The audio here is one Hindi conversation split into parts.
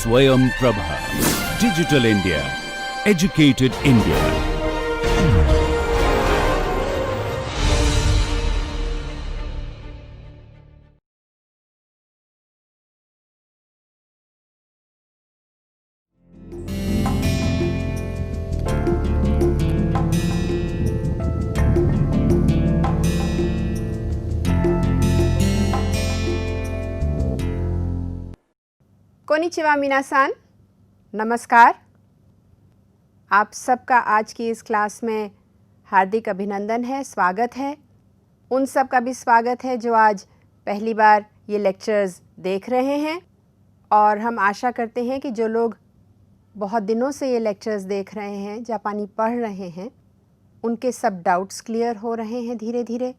Swayam Prabha. Digital India. Educated India. कोनिचिवा मिनासान, नमस्कार। आप सबका आज की इस क्लास में हार्दिक अभिनंदन है, स्वागत है। उन सब का भी स्वागत है जो आज पहली बार ये लेक्चर्स देख रहे हैं, और हम आशा करते हैं कि जो लोग बहुत दिनों से ये लेक्चर्स देख रहे हैं, जापानी पढ़ रहे हैं, उनके सब डाउट्स क्लियर हो रहे हैं धीरे धीरे।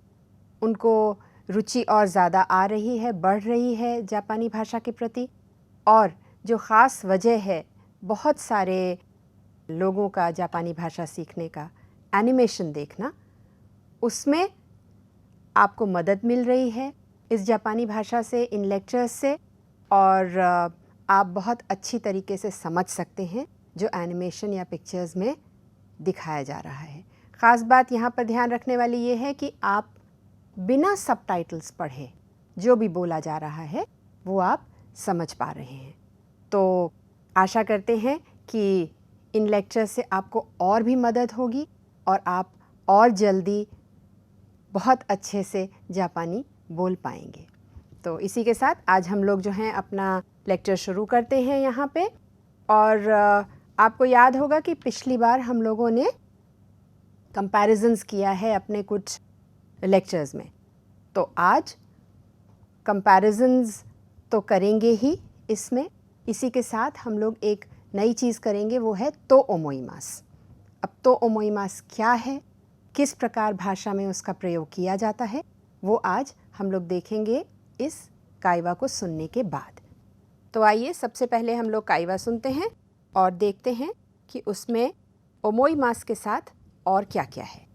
उनको रुचि और ज़्यादा आ रही है, बढ़ रही है जापानी भाषा के प्रति। और जो ख़ास वजह है बहुत सारे लोगों का जापानी भाषा सीखने का, एनिमेशन देखना, उसमें आपको मदद मिल रही है इस जापानी भाषा से, इन लेक्चर्स से, और आप बहुत अच्छी तरीके से समझ सकते हैं जो एनिमेशन या पिक्चर्स में दिखाया जा रहा है। ख़ास बात यहाँ पर ध्यान रखने वाली ये है कि आप बिना सबटाइटल्स पढ़े जो भी बोला जा रहा है वो आप समझ पा रहे हैं। तो आशा करते हैं कि इन लेक्चर्स से आपको और भी मदद होगी और आप और जल्दी बहुत अच्छे से जापानी बोल पाएंगे। तो इसी के साथ आज हम लोग जो हैं अपना लेक्चर शुरू करते हैं यहाँ पे। और आपको याद होगा कि पिछली बार हम लोगों ने कंपैरिजन्स किया है अपने कुछ लेक्चर्स में। तो आज कंपैरिजन्स तो करेंगे ही इसमें, इसी के साथ हम लोग एक नई चीज़ करेंगे, वो है तो ओमोइमास। अब तो ओमोइमास क्या है, किस प्रकार भाषा में उसका प्रयोग किया जाता है, वो आज हम लोग देखेंगे इस काइवा को सुनने के बाद। तो आइए सबसे पहले हम लोग काइवा सुनते हैं और देखते हैं कि उसमें ओमोइमास के साथ और क्या क्या है।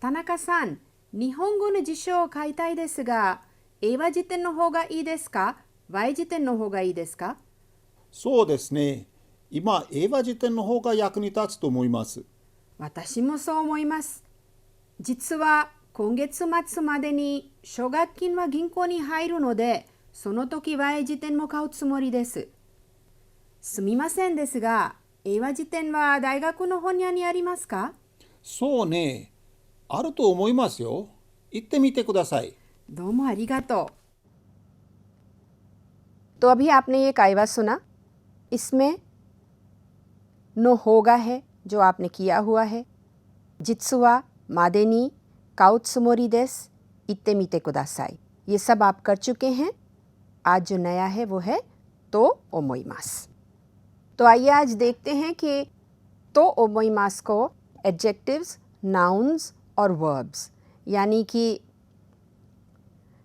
तानाका-सान, 日本語の辞書を買いたいですが、英和辞典の方がいいですか、Y 辞典の方がいいですか。そうですね。今、英和辞典の方が役に立つと思います。私もそう思います。実は今月末までに奨学金は銀行に入るので、その時 Y 辞典も買うつもりです。すみませんですが、英和辞典は大学の本屋にありますか。そうね。あると思いますよ。行ってみてください。どうもありがとう。तो अभी आपने ये काइवा सुना, इसमें नो होगा है जो आपने किया हुआ है, जित्सुवा, मादेनी, काउत्सुमोरी देस, इत्ते मीते कुदासाई, ये सब आप कर चुके हैं। आज जो नया है वो है तो ओमोइमास। तो आइए आज देखते हैं कि तो ओमोइमास को एडजेक्टिव्स, नाउन्स और वर्ब्स, यानी कि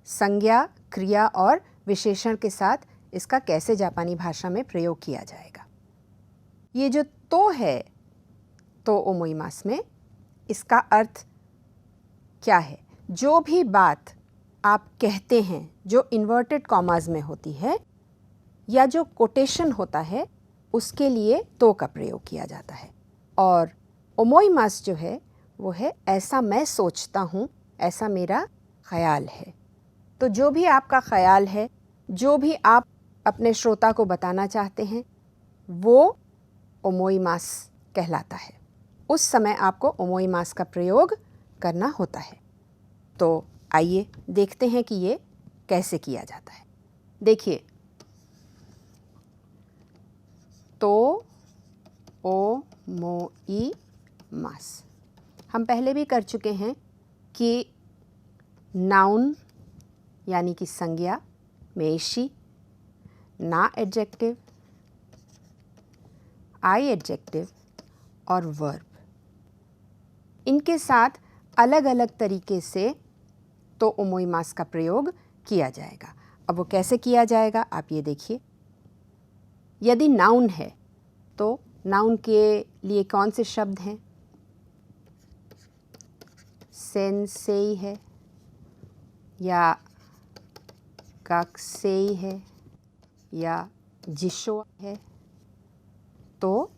संज्ञा, क्रिया और विशेषण के साथ इसका कैसे जापानी भाषा में प्रयोग किया जाएगा। ये जो तो है तो ओमोइमास में, इसका अर्थ क्या है। जो भी बात आप कहते हैं जो इन्वर्टेड कॉमाज में होती है या जो कोटेशन होता है, उसके लिए तो का प्रयोग किया जाता है। और ओमोइमास जो है वो है ऐसा मैं सोचता हूँ, ऐसा मेरा ख्याल है। तो जो भी आपका ख्याल है, जो भी आप अपने श्रोता को बताना चाहते हैं, वो ओमोइमास कहलाता है। उस समय आपको ओमोइमास का प्रयोग करना होता है। तो आइए देखते हैं कि ये कैसे किया जाता है। देखिए, तो ओमोइमास हम पहले भी कर चुके हैं कि नाउन यानी कि संज्ञा, मेशी, ना एडजेक्टिव, आई एडजेक्टिव और वर्ब, इनके साथ अलग अलग तरीके से तो ओमोइमास का प्रयोग किया जाएगा। अब वो कैसे किया जाएगा आप ये देखिए। यदि नाउन है तो नाउन के लिए कौन से शब्द हैं। सेंसेई है या काक्सेई है या जिशो है। तो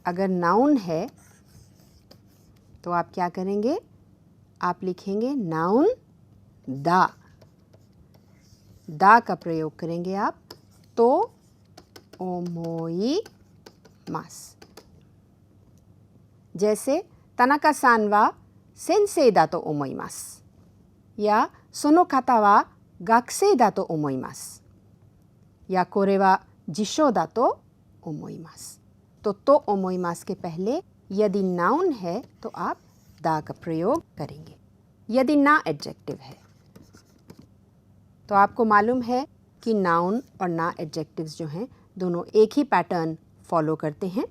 अगर नाउन है तो आप क्या करेंगे, आप लिखेंगे नाउन दा, दा का प्रयोग करेंगे आप। तो ओमोई मास। जैसे तनाका सान वा सेंसेई दा तो ओमोइमास, या सोनो काता वा गाकुसेई दा तो ओमोइमास, या कोरे वा जिशो दा तो ओमोइमास। तो ओमोइमास के पहले यदि नाउन है तो आप दा का प्रयोग करेंगे। यदि ना एडजेक्टिव है तो आपको मालूम है कि नाउन और ना एडजेक्टिव्स जो हैं दोनों एक ही पैटर्न फॉलो करते हैं।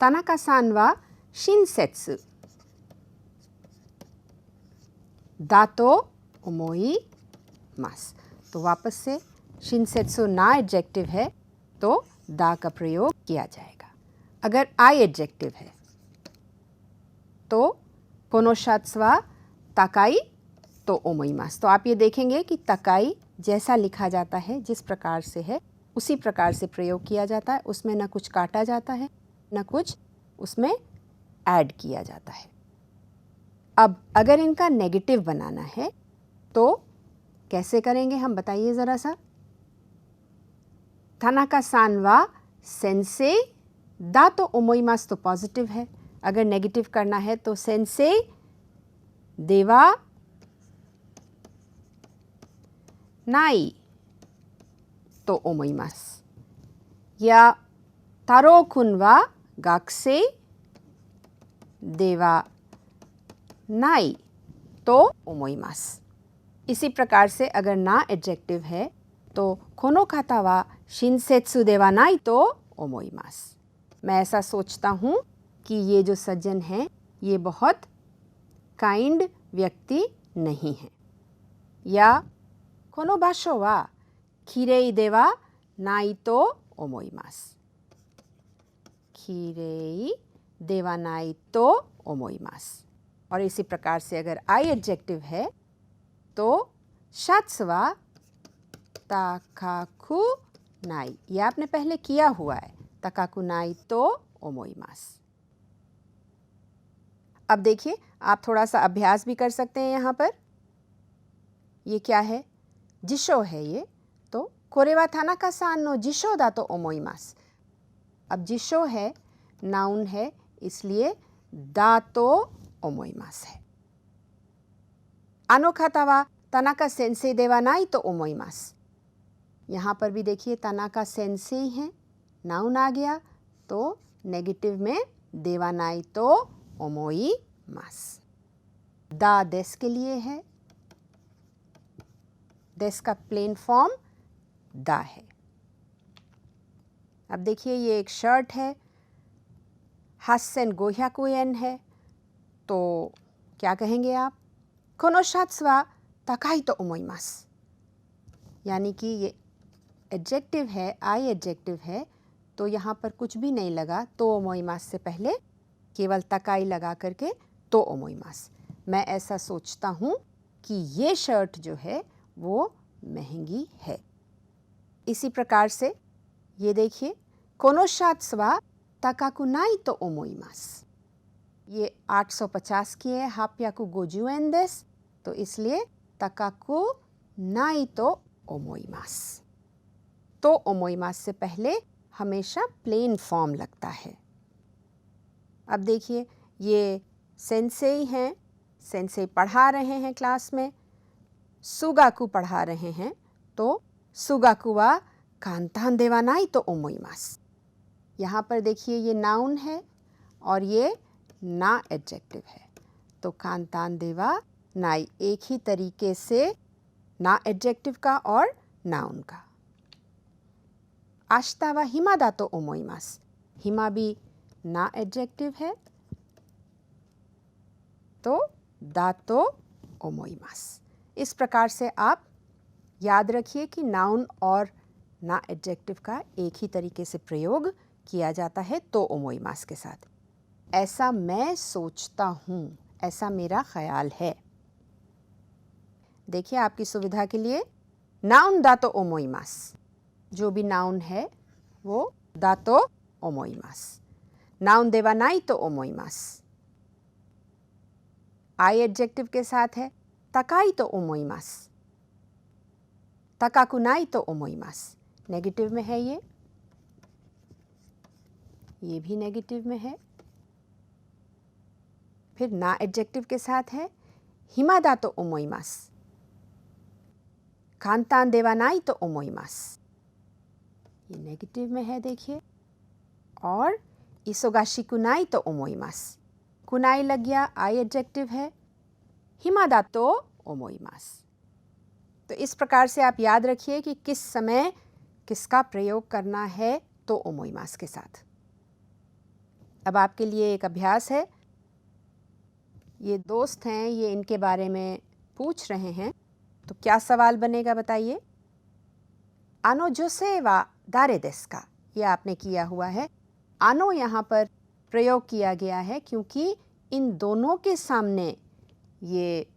तनाका सान वा शिनसेत्सु दा तो ओमोई मास। तो वापस से शिनसेत्सु ना एडजेक्टिव है तो दा का प्रयोग किया जाएगा। अगर आई एडजेक्टिव है तो कोनोशात्सु वा ताकाई तो ओमोइमास। तो आप ये देखेंगे कि तकाई जैसा लिखा जाता है, जिस प्रकार से है उसी प्रकार से प्रयोग किया जाता है। उसमें न कुछ काटा जाता है न कुछ उसमें ऐड किया जाता है। अब अगर इनका नेगेटिव बनाना है तो कैसे करेंगे हम, बताइए ज़रा सा। तनाका सान वा सेंसेई दा तो ओमोइमास तो पॉजिटिव है। अगर नेगेटिव करना है तो सेंसेई देवा नाई तो ओमोइमास, या तारो कुन वा गाकुसेई देवा नाई तो ओमोइमास। इसी प्रकार से अगर ना एडजेक्टिव है तो कोनो काता वा शिनसेत्सु देवा नाई तो ओमोइमास। मैं ऐसा सोचता हूँ कि ये जो सज्जन हैं ये बहुत काइंड व्यक्ति नहीं हैं। या कोनो बाशो वा खिरेई देवा नाई तो ओमोइमास, खिरेई देवा नाई तो ओमोइमास। और इसी प्रकार से अगर आई एडजेक्टिव है तो शात्सु वा ताकाकु नाई, ये आपने पहले किया हुआ है, ताकाकु नाई तो ओमोइमास। अब देखिए आप थोड़ा सा अभ्यास भी कर सकते हैं यहाँ पर। ये क्या है, जिशो है ये, तो कोरे वा तानाका सान नो जिशो दा तो ओमोइमास। अब जिशो है, नाउन है, इसलिए दा तो ओमोइमास है। आनो काता वा तानाका सेंसेई देवा नाई तो ओमोइमास। यहाँ पर भी देखिए तानाका सेंसेई है, नाउन आ गया तो नेगेटिव में देवा नाई तो ओमोइमास। दा देस के लिए है, देस का प्लेन फॉर्म दा है। अब देखिए ये एक शर्ट है, हासेन गोह्याकुएन है, तो क्या कहेंगे आप, कोनोशात्सु वा ताकाई तो ओमोइमास। यानी कि ये एडजेक्टिव है, आई एडजेक्टिव है, तो यहाँ पर कुछ भी नहीं लगा तो ओमोइमास से पहले केवल ताकाई लगा करके तो ओमोइमास। मैं ऐसा सोचता हूँ कि ये शर्ट जो है वो महंगी है। इसी प्रकार से ये देखिए, कोनोशात्सु वा ताकाकु नाई तो ओमोइमास। ये 850 की है, 850 एन देस, तो इसलिए ताकाकु नाई तो ओमोइमास। तो ओमोइमास से पहले हमेशा प्लेन फॉर्म लगता है। अब देखिए ये सेंसेई हैं, सेंसेई पढ़ा रहे हैं क्लास में, सुगाकू पढ़ा रहे हैं, तो सुगाकू वा कांतान देवा नाई तो ओमोइमास। यहाँ पर देखिए ये नाउन है और ये ना एडजेक्टिव है, तो कांतान देवा नाई एक ही तरीके से ना एडजेक्टिव का और नाउन का। आश्ता वा हिमा दा तो ओमोइमास, हिमा भी ना एडजेक्टिव है तो दा तो ओमोइमास। इस प्रकार से आप याद रखिए कि नाउन और ना एडजेक्टिव का एक ही तरीके से प्रयोग किया जाता है तो ओमोइमास के साथ। ऐसा मैं सोचता हूँ, ऐसा मेरा ख्याल है। देखिए आपकी सुविधा के लिए नाउन दा तो ओमोइमास, जो भी नाउन है वो दा तो ओमोइमास। नाउन देवा नाई तो ओमोइमास। आई एडजेक्टिव के साथ है तकाई तो ओमोइमास। तकाकु नाई तो ओमोइमास। नेगेटिव में है ये भी नेगेटिव में है। फिर ना एडजेक्टिव के साथ है हिमादा तो ओमोइमास। कांतान देवा नाई तो ओमोइमास। ये नेगेटिव में है देखिए। और इसोगाशी कुनाई तो ओमोइमास। कुनाई लग गया, आई एडजेक्टिव है। हिमादा तो ओमोइमास। तो इस प्रकार से आप याद रखिए कि किस समय किसका प्रयोग करना है तो ओमोइमास के साथ। अब आपके लिए एक अभ्यास है। ये दोस्त हैं, ये इनके बारे में पूछ रहे हैं, तो क्या सवाल बनेगा बताइए। आनो जोसे वा दारे देसु का, ये आपने किया हुआ है। आनो यहाँ पर प्रयोग किया गया है क्योंकि इन दोनों के सामने ये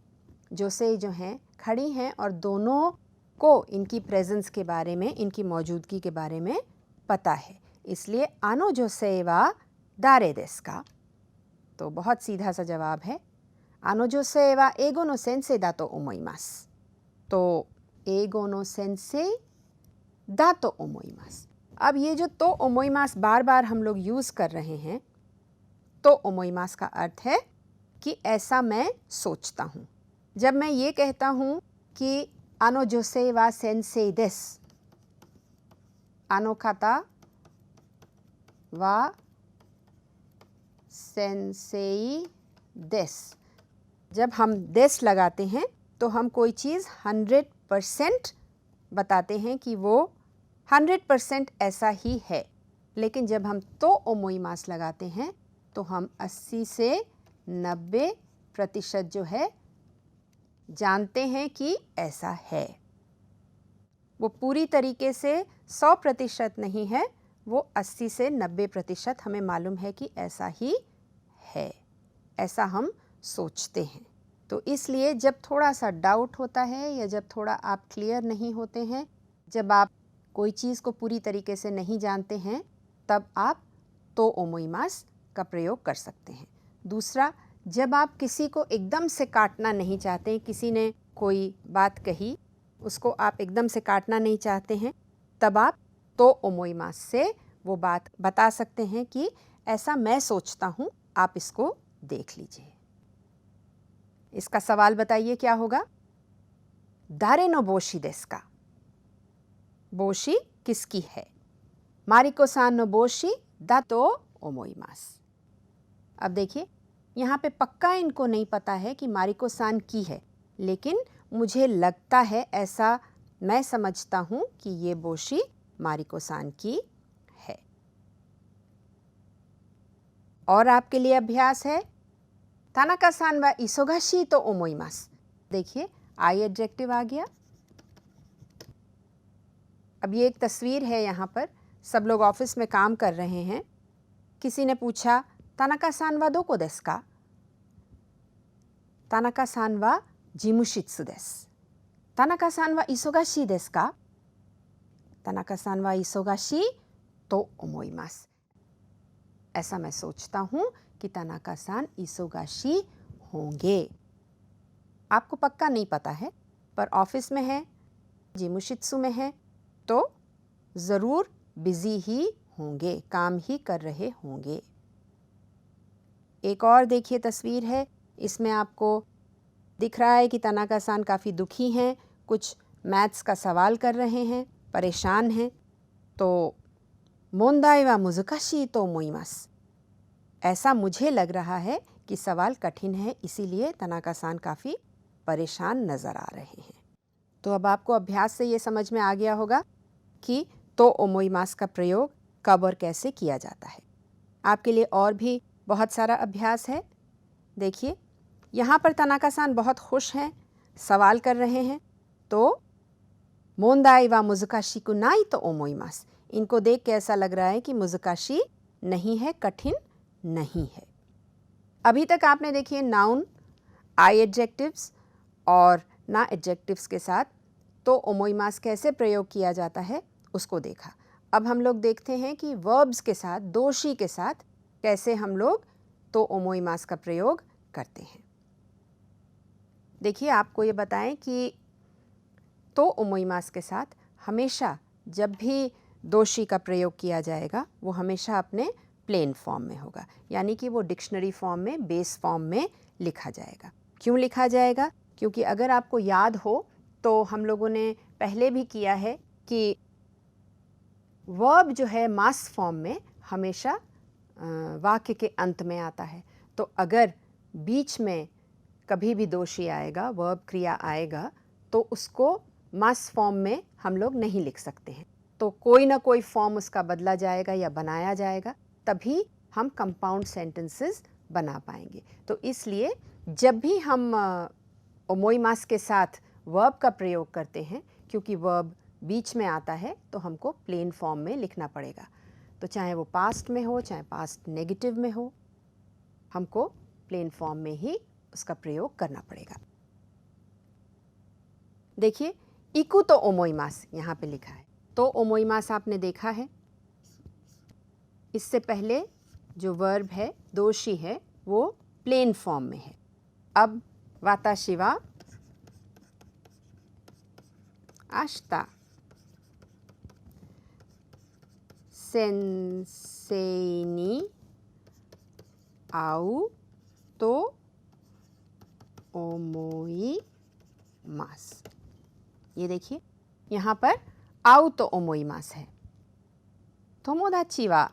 जोसे जो हैं खड़ी हैं और दोनों को इनकी प्रेजेंस के बारे में, इनकी मौजूदगी के बारे में पता है, इसलिए आनो जोसे वा दारे देसु का। तो बहुत सीधा सा जवाब है आनो जोसे वा एगो नो सेंसे दा तो ओमोइमास। तो एगो नो सेंसे दा तो ओमोइमास। अब ये जो तो ओमोइमास बार बार हम लोग यूज़ कर रहे हैं, तो ओमोइमास का अर्थ है कि ऐसा मैं सोचता हूँ। जब मैं ये कहता हूँ कि आनो जोसे वा सेंसे देस, आनो काता वा सेंसेई देस, जब हम देस लगाते हैं तो हम कोई चीज़ 100% बताते हैं कि वो 100% ऐसा ही है। लेकिन जब हम तो ओमोइमास लगाते हैं तो हम 80 से 90% जो है जानते हैं कि ऐसा है। वो पूरी तरीके से 100% नहीं है, वो 80 से 90% हमें मालूम है कि ऐसा ही है, ऐसा हम सोचते हैं। तो इसलिए जब थोड़ा सा डाउट होता है या जब थोड़ा आप क्लियर नहीं होते हैं, जब आप कोई चीज़ को पूरी तरीके से नहीं जानते हैं, तब आप तो ओमोइमास का प्रयोग कर सकते हैं। दूसरा, जब आप किसी को एकदम से काटना नहीं चाहते, किसी ने कोई बात कही, उसको आप एकदम से काटना नहीं चाहते हैं, तब आप तो ओमोइमास से वो बात बता सकते हैं कि ऐसा मैं सोचता हूँ, आप इसको देख लीजिए। इसका सवाल बताइए क्या होगा। दारे नो बोशी देसु का, बोशी किसकी है। मारिको सान नो बोशी दा तो ओमोइमास। अब देखिए यहाँ पे पक्का इनको नहीं पता है कि मारिको सान की है, लेकिन मुझे लगता है, ऐसा मैं समझता हूँ कि ये बोशी मारिको सान की है। और आपके लिए अभ्यास है तानाका सान वा इसोगाशी तो ओमोइमास। देखिए आई एडजेक्टिव आ गया। अब ये एक तस्वीर है, यहाँ पर सब लोग ऑफिस में काम कर रहे हैं। किसी ने पूछा तानाका सान वा दोको देसु का। तानाका सान वा जिमुशित्सु देसु। तानाका सान वा इसोगाशी देसु का। तानाका सान वा इसोगाशी तो ओमोइमास। ऐसा मैं सोचता हूँ कि तानाका सान इसोगाशी होंगे। आपको पक्का नहीं पता है, पर ऑफिस में है, जिमुशित्सु में है, तो ज़रूर बिजी ही होंगे, काम ही कर रहे होंगे। एक और देखिए तस्वीर है, इसमें आपको दिख रहा है कि तानाका सान काफ़ी दुखी हैं, कुछ मैथ्स का सवाल कर रहे हैं, परेशान हैं। तो मोंदाई वा मुजुकाशी तो ओमोइमास। ऐसा मुझे लग रहा है कि सवाल कठिन है, इसीलिए तानाका सान काफ़ी परेशान नज़र आ रहे हैं। तो अब आपको अभ्यास से ये समझ में आ गया होगा कि तो ओमोइमास का प्रयोग कब और कैसे किया जाता है। आपके लिए और भी बहुत सारा अभ्यास है। देखिए यहाँ पर तानाका सान बहुत खुश हैं, सवाल कर रहे हैं। तो मोंदाई वा मुजुकाशी कुनाई तो ओमोइमास, इनको देख के ऐसा लग रहा है कि मुजुकाशी नहीं है, कठिन नहीं है। अभी तक आपने देखिए नाउन, आई एडजेक्टिव्स और ना एडजेक्टिव्स के साथ तो ओमोइमास कैसे प्रयोग किया जाता है उसको देखा। अब हम लोग देखते हैं कि वर्ब्स के साथ, दोषी के साथ कैसे हम लोग तो ओमोइमास का प्रयोग करते हैं। देखिए, आपको ये बताएं कि तो ओमोइमास के साथ हमेशा जब भी दोषी का प्रयोग किया जाएगा वो हमेशा अपने प्लेन फॉर्म में होगा, यानी कि वो डिक्शनरी फॉर्म में, बेस फॉर्म में लिखा जाएगा। क्यों लिखा जाएगा? क्योंकि अगर आपको याद हो तो हम लोगों ने पहले भी किया है कि वर्ब जो है मास फॉर्म में हमेशा वाक्य के अंत में आता है। तो अगर बीच में कभी भी दोषी आएगा, वर्ब क्रिया आएगा, तो उसको मास फॉर्म में हम लोग नहीं लिख सकते हैं। तो कोई ना कोई फॉर्म उसका बदला जाएगा या बनाया जाएगा, तभी हम कंपाउंड सेंटेंसेस बना पाएंगे। तो इसलिए जब भी हम ओमोइमास के साथ वर्ब का प्रयोग करते हैं, क्योंकि वर्ब बीच में आता है, तो हमको प्लेन फॉर्म में लिखना पड़ेगा। तो चाहे वो पास्ट में हो, चाहे पास्ट नेगेटिव में हो, हमको प्लेन फॉर्म में ही उसका प्रयोग करना पड़ेगा। देखिए, इकु तो ओमोइमास यहाँ पे लिखा है। तो ओमोइमास आपने देखा है। इससे पहले जो वर्ब है, दोषी है, वो प्लेन फॉर्म में है। अब वाताशी वा आशिता सेंसेई नी आउ तो ओमोइमास। ये देखिए, यहाँ पर आउ तो ओमोइमास है। तोमोदाची वा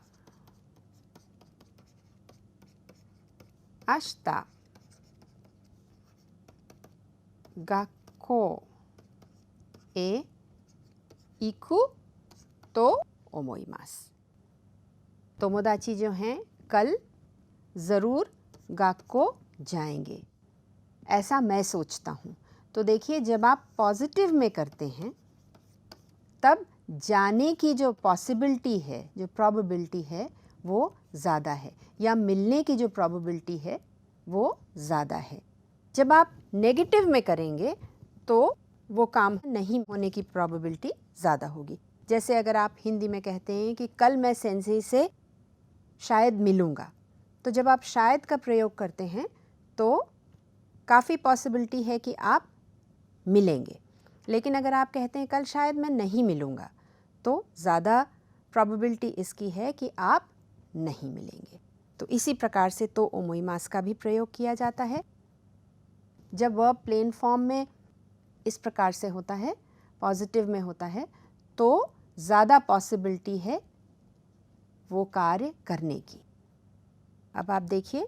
आशिता गक्को ए इकु तो ओमोइमास। तोमोदाची जो हैं कल ज़रूर गक्को जाएंगे, ऐसा मैं सोचता हूँ। तो देखिए, जब आप पॉजिटिव में करते हैं तब जाने की जो पॉसिबिलिटी है, जो प्रोबेबिलिटी है, वो ज़्यादा है, या मिलने की जो प्रोबेबिलिटी है वो ज़्यादा है। जब आप नेगेटिव में करेंगे तो वो काम नहीं होने की प्रोबेबिलिटी ज़्यादा होगी। जैसे अगर आप हिंदी में कहते हैं कि कल मैं सेंसेई से शायद मिलूँगा, तो जब आप शायद का प्रयोग करते हैं तो काफ़ी पॉसिबिलिटी है कि आप मिलेंगे। लेकिन अगर आप कहते हैं कल शायद मैं नहीं मिलूँगा, तो ज़्यादा प्रोबेबिलिटी इसकी है कि आप नहीं मिलेंगे। तो इसी प्रकार से तो ओमोइमास का भी प्रयोग किया जाता है। जब वर्ब प्लेन फॉर्म में इस प्रकार से होता है, पॉजिटिव में होता है, तो ज़्यादा पॉसिबिलिटी है वो कार्य करने की। अब आप देखिए,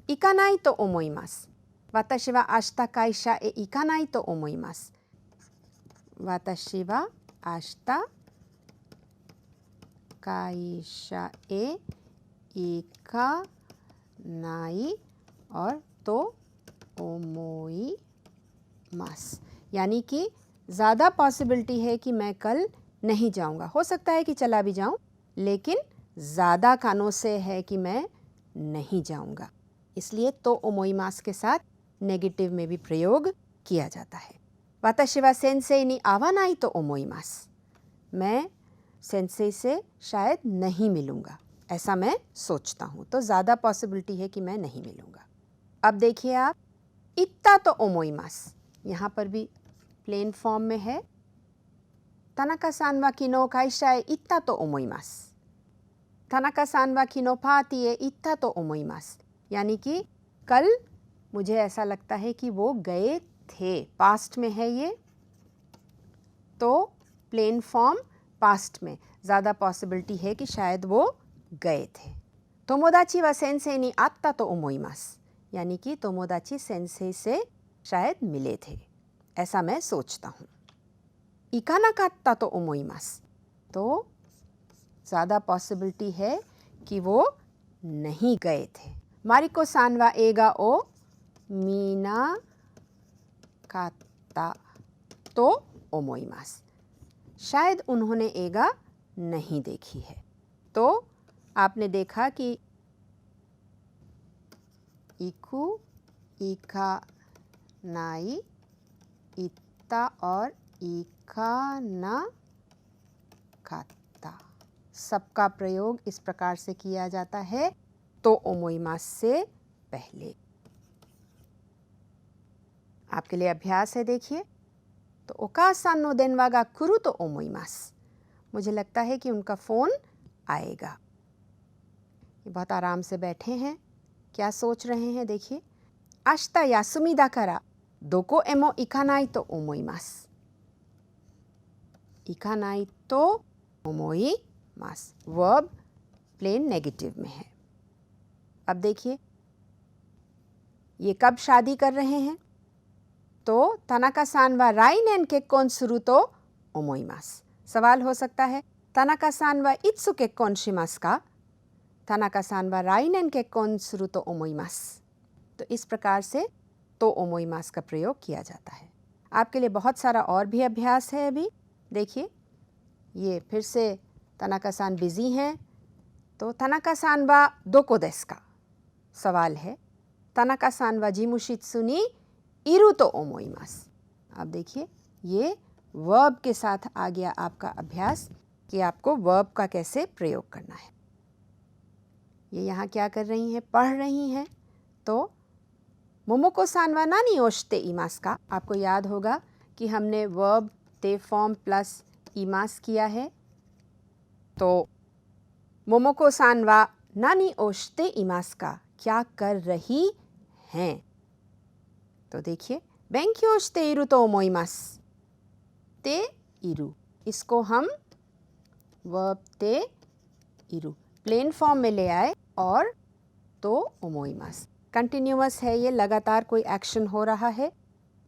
इकानाई तो ओमोइमास। वाताशी वा आशिता काइशा ए इकानाई तो ओमोइमास। वाताशी वा आशिता काइशा ए इकानाई और तो ओमोइमास, यानी कि ज़्यादा पॉसिबिलिटी है कि मैं कल नहीं जाऊंगा। हो सकता है कि चला भी जाऊं, लेकिन ज़्यादा कानों से है कि मैं नहीं जाऊंगा। इसलिए तो ओमोइमास के साथ नेगेटिव में भी प्रयोग किया जाता है। वाताशी वा सेंसेई नी आवानाई तो ओमोइमास। मैं सेंसेई से शायद नहीं मिलूँगा, ऐसा मैं सोचता हूँ। तो ज़्यादा पॉसिबिलिटी है कि मैं नहीं मिलूँगा। अब देखिए आप, इत्ता तो ओमोइमास, यहाँ पर भी प्लेन फॉर्म में है। तनाका-सान वा किनो काइशा ए इत्ता तो ओमोइमास। तनाका-सान वा किनो पार्टी ए इत्ता तो ओमोइमास, यानी कि कल मुझे ऐसा लगता है कि वो गए थे। पास्ट में है ये, तो प्लेन फॉर्म पास्ट में, ज़्यादा पॉसिबिलिटी है कि शायद वो गए थे। तोमोदाची वा सेंसेई नी आत्ता तो ओमोइमास, यानी कि तोमोदाची सेंसेई से शायद मिले थे, ऐसा मैं सोचता हूँ। इकानाकात्ता तो ओमोइमास, तो ज़्यादा पॉसिबिलिटी है कि वो नहीं गए थे। मारिको सान वा एगा ओ मीना कात्ता तो ओमोइमास, शायद उन्होंने एगा नहीं देखी है। तो आपने देखा कि इकु, इका नाई, इत्ता और इका ना कात्ता। सबका प्रयोग इस प्रकार से किया जाता है तो ओमोइमास से पहले। आपके लिए अभ्यास है, देखिए। तो ओकासान नो देनवा गा कुरु तो ओमोइमास। मुझे लगता है कि उनका फ़ोन आएगा। ये बहुत आराम से बैठे हैं। क्या सोच रहे हैं, देखिए। आश्ता यासुमी दाकारा दोको एमो इकानाई तो ओमोइमास। इकानाई तो ओमोइमास। वर्ब प्लेन नेगेटिव में है। अब देखिए, ये कब शादी कर रहे हैं? तो तानाका-सान वा राइनेन केक्कोन सुरु तो ओमोइमास। सवाल हो सकता है, तानाका-सान वा इत्सु केक्कोन शिमासु का? तानाका-सान वा राइनेन केक्कोन सुरु तो ओमोइमास। तो इस प्रकार से तो ओमोइमास का प्रयोग किया जाता है। आपके लिए बहुत सारा और भी अभ्यास है अभी। देखिए, ये फिर से तानाका-सान बिजी हैं, तो तानाका-सान वा दोको देसु का? सवाल है, तानाका-सान वा जिमुशित्सु नि इरु तो ओमोइमास। अब देखिए, ये वर्ब के साथ आ गया आपका अभ्यास कि आपको वर्ब का कैसे प्रयोग करना है। ये यहाँ क्या कर रही हैं? पढ़ रही हैं। तो मोमोको-सान वा नानी ओ शिते इमासु का? आपको याद होगा कि हमने वर्ब ते फॉर्म प्लस इमास किया है। तो मोमोको-सान वा नानी ओ शिते इमासु का? क्या कर रही हैं? तो देखिए, बेंक्यो शिते इरु तो ओमोइमासु। ते इरु, इसको हम वर्ब ते इरु प्लेन फॉर्म में ले आए और तो ओमोइमास। कंटिन्यूअस है, ये लगातार कोई एक्शन हो रहा है।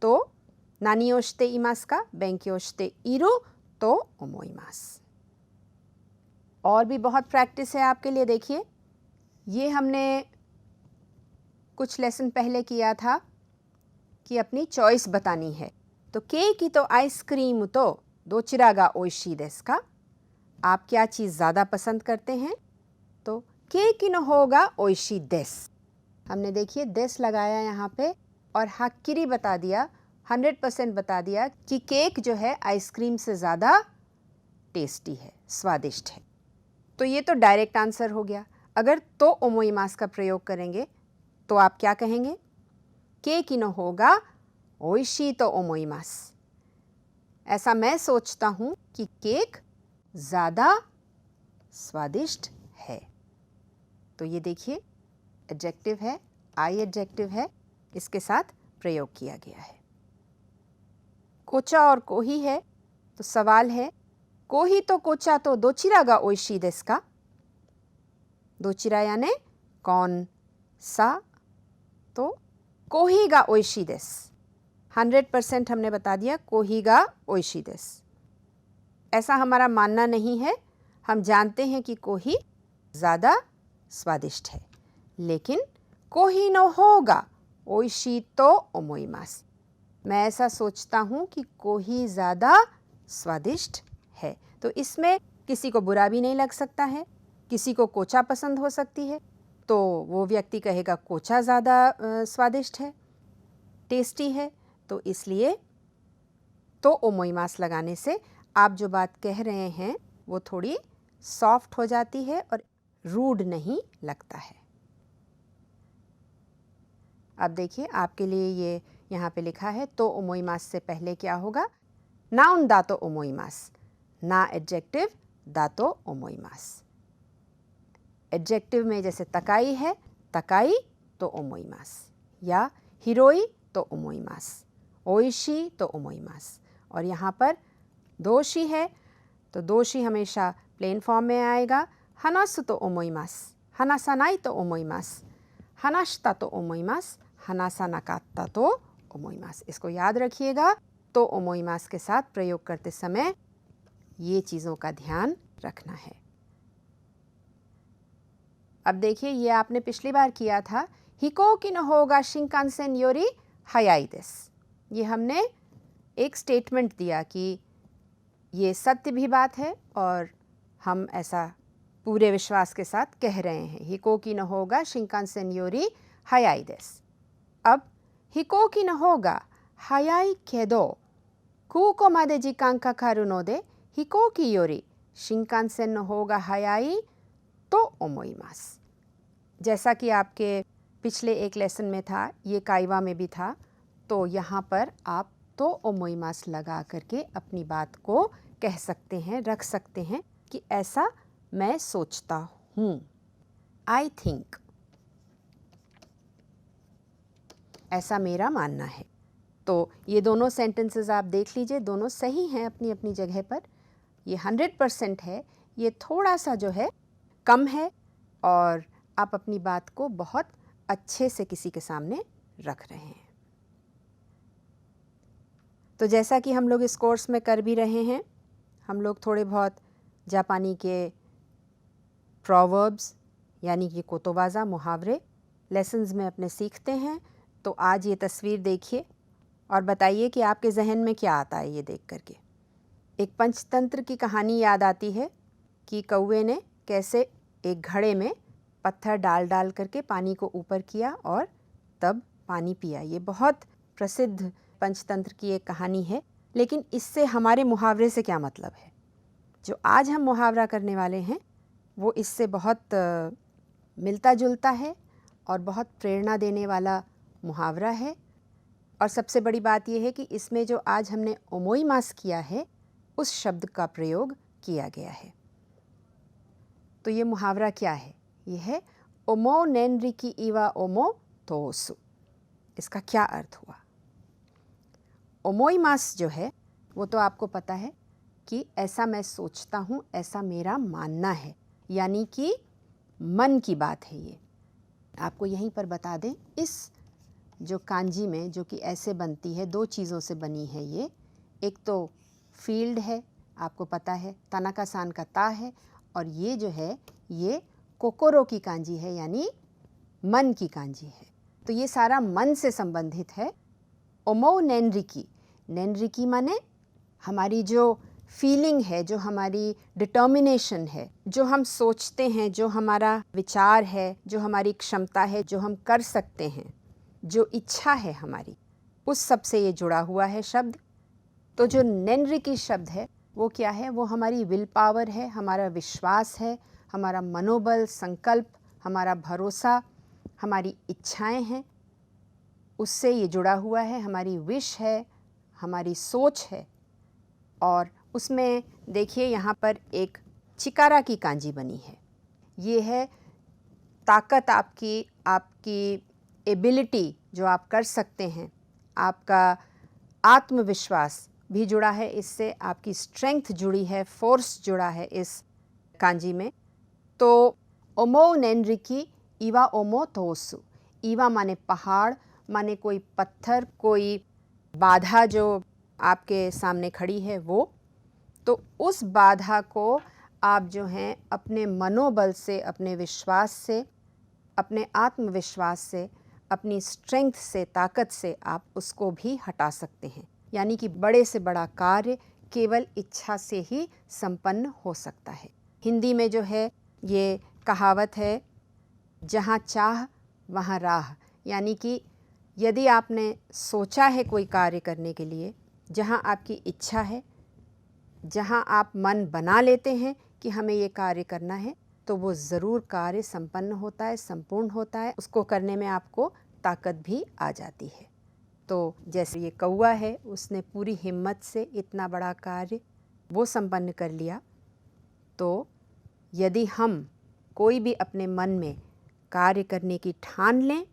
तो नानी ओ शिते इमासु का? बेंक्यो शिते इरु तो ओमोइमास। और भी बहुत प्रैक्टिस है आपके लिए। देखिए, ये हमने कुछ लेसन पहले किया था कि अपनी चॉइस बतानी है। तो केकी तो आइसक्रीम तो दोचिरा गा ओइशी देसु का? आप क्या चीज़ ज़्यादा पसंद करते हैं? तो केकी नो होगा ओइशी देसु। हमने देखिए देस लगाया यहाँ पे और हक्किरी बता दिया, 100% बता दिया कि केक जो है आइसक्रीम से ज़्यादा टेस्टी है, स्वादिष्ट है। तो ये तो डायरेक्ट आंसर हो गया। अगर तो ओमोइमास का प्रयोग करेंगे तो आप क्या कहेंगे? केकी नो होगा ओइशी तो ओमोइमास। ऐसा मैं सोचता हूँ कि केक ज़्यादा स्वादिष्ट है। तो ये देखिए, एडजेक्टिव है, आई एडजेक्टिव है, इसके साथ प्रयोग किया गया है। कोचा और कोही है, तो सवाल है, कोही तो कोचा तो दोचिरा गा ओइशी देसु का? दोचिरा यानी कौन सा? तो कोही गा ओइशी देसु। 100% हमने बता दिया कोही गा ओइशी देसु। ऐसा हमारा मानना नहीं है। हम जानते हैं कि कोही ज़्यादा स्वादिष्ट है, लेकिन कोही नो होगा ओइशी तो ओमोइमास। मैं ऐसा सोचता हूँ कि कोही ज़्यादा स्वादिष्ट है। तो इसमें किसी को बुरा भी नहीं लग सकता है। किसी को कोचा पसंद हो सकती है, तो वो व्यक्ति कहेगा कोचा ज़्यादा स्वादिष्ट है, टेस्टी है। तो इसलिए तो ओमोइमास लगाने से आप जो बात कह रहे हैं वो थोड़ी सॉफ्ट हो जाती है और रूड नहीं लगता है। अब देखिए, आपके लिए ये यहाँ पे लिखा है तो ओमोइमास से पहले क्या होगा? नाउन दातो ओमोइमास, ना एडजेक्टिव दातो ओमोइमास। एडजेक्टिव में जैसे तकाई है, तकाई तो ओमोइमास, या हिरोई तो ओमोइमास, ओइशी तो ओमोइमास। और यहाँ पर दोषी है, तो दोषी हमेशा प्लेन फॉर्म में आएगा। हनासु तो ओमोइमास, हनासानाई तो ओमोइमास, हनाशिता तो ओमोइमास, हनासा नाकात्ता तो ओमोइमास। इसको याद रखिएगा। तो ओमोइमास के साथ प्रयोग करते समय ये चीज़ों का ध्यान रखना है। अब देखिए, ये आपने पिछली बार किया था। हिकोकी नो होगा शिनकानसेन योरी हायाई देसु। ये हमने एक स्टेटमेंट दिया कि ये सत्य भी बात है और हम ऐसा पूरे विश्वास के साथ कह रहे हैं। हिकोकी नो होगा शिनकानसेन योरी हायाई देसु। अब हिकोकी नो होगा हायाई केदो कुको मादे जिकान काकारू नो दे हिकोकी योरी शिंकानसेन नो होगा हायाई तो ओमोइमास। जैसा कि आपके पिछले एक लेसन में था, ये काइवा में भी था, तो यहाँ पर आप तो ओमोइमास लगा करके अपनी बात को कह सकते हैं, रख सकते हैं कि ऐसा मैं सोचता हूँ। आई थिंक, ऐसा मेरा मानना है। तो ये दोनों सेंटेंसेस आप देख लीजिए, दोनों सही हैं अपनी अपनी जगह पर। ये 100% है, ये थोड़ा सा जो है कम है, और आप अपनी बात को बहुत अच्छे से किसी के सामने रख रहे हैं। तो जैसा कि हम लोग इस कोर्स में कर भी रहे हैं, हम लोग थोड़े बहुत जापानी के प्रोवर्ब्स यानी कि कोतोबाज़ा, मुहावरे लेसन्स में अपने सीखते हैं। तो आज ये तस्वीर देखिए और बताइए कि आपके जहन में क्या आता है ये देख करके। एक पंचतंत्र की कहानी याद आती है कि कौवे ने कैसे एक घड़े में पत्थर डाल डाल करके पानी को ऊपर किया और तब पानी पिया। ये बहुत प्रसिद्ध पंचतंत्र की एक कहानी है। लेकिन इससे हमारे मुहावरे से क्या मतलब है? जो आज हम मुहावरा करने वाले हैं वो इससे बहुत मिलता जुलता है और बहुत प्रेरणा देने वाला मुहावरा है। और सबसे बड़ी बात यह है कि इसमें जो आज हमने ओमोइमास किया है उस शब्द का प्रयोग किया गया है। तो ये मुहावरा क्या है? ये है ओमो नेनरिकी इवा ओमो तोसु। इसका क्या अर्थ हुआ? ओमोइमास जो है वो तो आपको पता है कि ऐसा मैं सोचता हूँ, ऐसा मेरा मानना है, यानी कि मन की बात है। ये आपको यहीं पर बता दें, इस जो कांजी में जो कि ऐसे बनती है, दो चीज़ों से बनी है ये। एक तो फील्ड है, आपको पता है, तानाका सान का ता है, और ये जो है ये कोकोरो की कांजी है, यानी मन की कांजी है। तो ये सारा मन से संबंधित है। ओमो नेनरिकी, नेनरिकी माने हमारी जो फीलिंग है, जो हमारी डिटर्मिनेशन है, जो हम सोचते हैं, जो हमारा विचार है, जो हमारी क्षमता है, जो हम कर सकते हैं, जो इच्छा है हमारी, उस सब से ये जुड़ा हुआ है शब्द। तो जो नेनरिकी शब्द है वो क्या है? वो हमारी विल पावर है, हमारा विश्वास है, हमारा मनोबल, संकल्प, हमारा भरोसा, हमारी इच्छाएं हैं, उससे ये जुड़ा हुआ है। हमारी विश है, हमारी सोच है। और उसमें देखिए यहाँ पर एक चिकारा की कांजी बनी है। ये है ताकत, आपकी एबिलिटी जो आप कर सकते हैं, आपका आत्मविश्वास भी जुड़ा है इससे, आपकी स्ट्रेंथ जुड़ी है, फोर्स जुड़ा है इस कांजी में। तो ओमो नेनरिकी इवा ओमो तोसु, इवा माने पहाड़, माने कोई पत्थर, कोई बाधा जो आपके सामने खड़ी है वो। तो उस बाधा को आप जो हैं अपने मनोबल से, अपने विश्वास से, अपने आत्मविश्वास से, अपनी स्ट्रेंथ से, ताकत से आप उसको भी हटा सकते हैं। यानी कि बड़े से बड़ा कार्य केवल इच्छा से ही संपन्न हो सकता है। हिंदी में जो है ये कहावत है, जहाँ चाह वहाँ राह, यानी कि यदि आपने सोचा है कोई कार्य करने के लिए, जहाँ आपकी इच्छा है, जहाँ आप मन बना लेते हैं कि हमें ये कार्य करना है, तो वो ज़रूर कार्य संपन्न होता है, संपूर्ण होता है। उसको करने में आपको ताकत भी आ जाती है। तो जैसे ये कौवा है, उसने पूरी हिम्मत से इतना बड़ा कार्य वो संपन्न कर लिया। तो यदि हम कोई भी अपने मन में कार्य करने की ठान लें,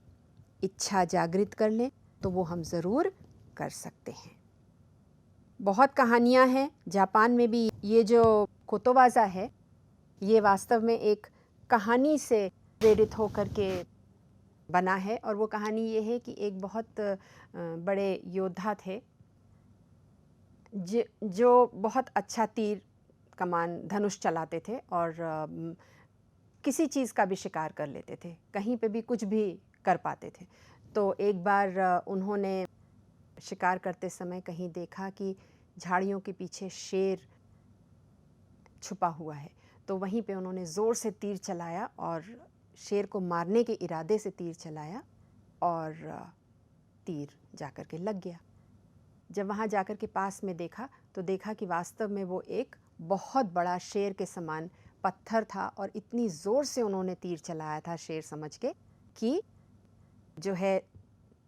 इच्छा जागृत कर लें, तो वो हम ज़रूर कर सकते हैं। बहुत कहानियाँ हैं जापान में भी। ये जो कोतोबाज़ा है ये वास्तव में एक कहानी से प्रेरित होकर के बना है। और वो कहानी ये है कि एक बहुत बड़े योद्धा थे जो बहुत अच्छा तीर कमान धनुष चलाते थे और किसी चीज़ का भी शिकार कर लेते थे, कहीं पे भी कुछ भी कर पाते थे। तो एक बार उन्होंने शिकार करते समय कहीं देखा कि झाड़ियों के पीछे शेर छुपा हुआ है। तो वहीं पे उन्होंने ज़ोर से तीर चलाया और शेर को मारने के इरादे से तीर चलाया और तीर जाकर के लग गया। जब वहाँ जाकर के पास में देखा तो देखा कि वास्तव में वो एक बहुत बड़ा शेर के समान पत्थर था और इतनी ज़ोर से उन्होंने तीर चलाया था शेर समझ के कि जो है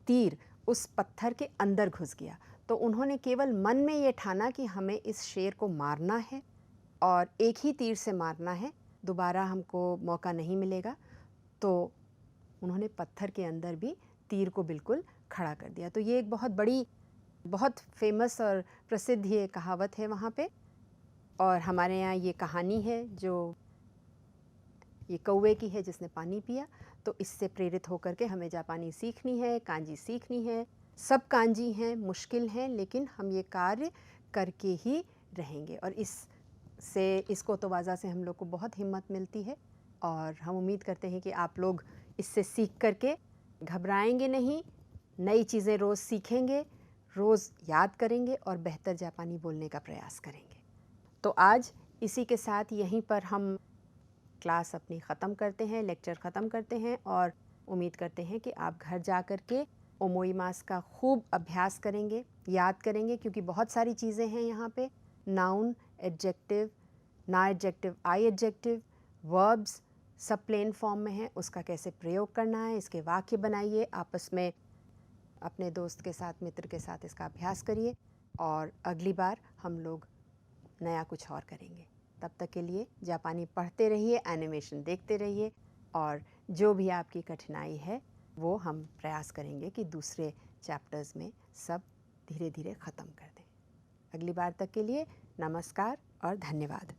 तीर उस पत्थर के अंदर घुस गया। तो उन्होंने केवल मन में ये ठाना कि हमें इस शेर को मारना है और एक ही तीर से मारना है, दोबारा हमको मौका नहीं मिलेगा। तो उन्होंने पत्थर के अंदर भी तीर को बिल्कुल खड़ा कर दिया। तो ये एक बहुत बड़ी, बहुत फेमस और प्रसिद्ध ये कहावत है वहाँ पे। और हमारे यहाँ ये कहानी है जो ये कौवे की है जिसने पानी पिया। तो इससे प्रेरित होकर के हमें जापानी सीखनी है, कांजी सीखनी है। सब कांजी हैं, मुश्किल हैं, लेकिन हम ये कार्य करके ही रहेंगे। और इसको तवाज़ा से हम लोग को बहुत हिम्मत मिलती है और हम उम्मीद करते हैं कि आप लोग इससे सीख करके घबराएंगे नहीं, नई चीज़ें रोज़ सीखेंगे, रोज़ याद करेंगे और बेहतर जापानी बोलने का प्रयास करेंगे। तो आज इसी के साथ यहीं पर हम क्लास अपनी ख़त्म करते हैं, लेक्चर ख़त्म करते हैं और उम्मीद करते हैं कि आप घर जा कर के ओमोइमास का खूब अभ्यास करेंगे, याद करेंगे, क्योंकि बहुत सारी चीज़ें हैं यहाँ पे। नाउन, एडजेक्टिव, ना एडजेक्टिव, आई एडजेक्टिव, वर्ब्स सब प्लेन फॉर्म में हैं। उसका कैसे प्रयोग करना है, इसके वाक्य बनाइए, आपस में अपने दोस्त के साथ, मित्र के साथ इसका अभ्यास करिए और अगली बार हम लोग नया कुछ और करेंगे। तब तक के लिए जापानी पढ़ते रहिए, एनिमेशन देखते रहिए और जो भी आपकी कठिनाई है वो हम प्रयास करेंगे कि दूसरे चैप्टर्स में सब धीरे धीरे ख़त्म कर दें। अगली बार तक के लिए नमस्कार और धन्यवाद।